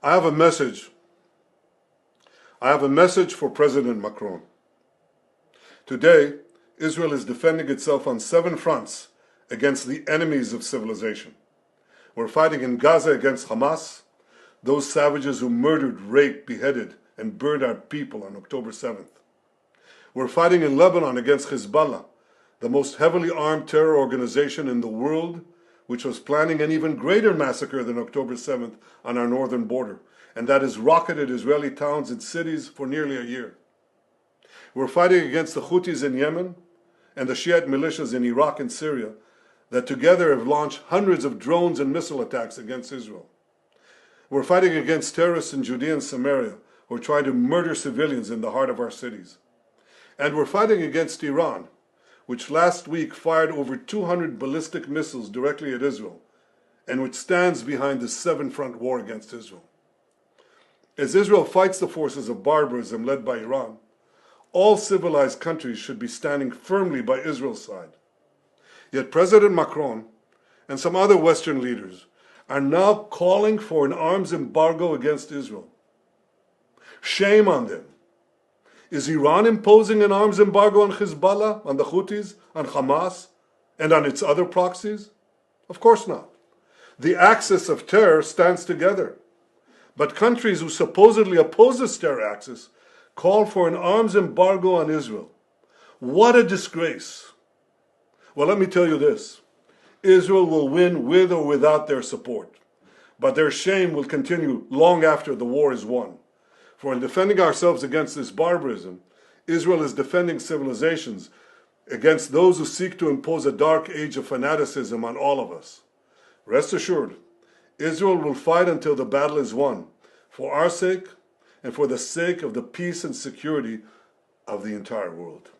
I have a message. I have a message for President Macron. Today, Israel is defending itself on 7 fronts against the enemies of civilization. We're fighting in Gaza against Hamas, those savages who murdered, raped, beheaded, and burned our people on October 7th. We're fighting in Lebanon against Hezbollah, the most heavily armed terror organization in the world, which was planning an even greater massacre than October 7th on our northern border, and that has rocketed Israeli towns and cities for nearly a year. We're fighting against the Houthis in Yemen and the Shiite militias in Iraq and Syria that together have launched hundreds of drones and missile attacks against Israel. We're fighting against terrorists in Judea and Samaria who are trying to murder civilians in the heart of our cities. And we're fighting against Iran, which last week fired over 200 ballistic missiles directly at Israel, and which stands behind the 7-front war against Israel. As Israel fights the forces of barbarism led by Iran, all civilized countries should be standing firmly by Israel's side. Yet President Macron and some other Western leaders are now calling for an arms embargo against Israel. Shame on them. Is Iran imposing an arms embargo on Hezbollah, on the Houthis, on Hamas, and on its other proxies? Of course not. The axis of terror stands together. But countries who supposedly oppose this terror axis call for an arms embargo on Israel. What a disgrace. Well, let me tell you this. Israel will win with or without their support. But their shame will continue long after the war is won. For in defending ourselves against this barbarism, Israel is defending civilizations against those who seek to impose a dark age of fanaticism on all of us. Rest assured, Israel will fight until the battle is won, for our sake and for the sake of the peace and security of the entire world.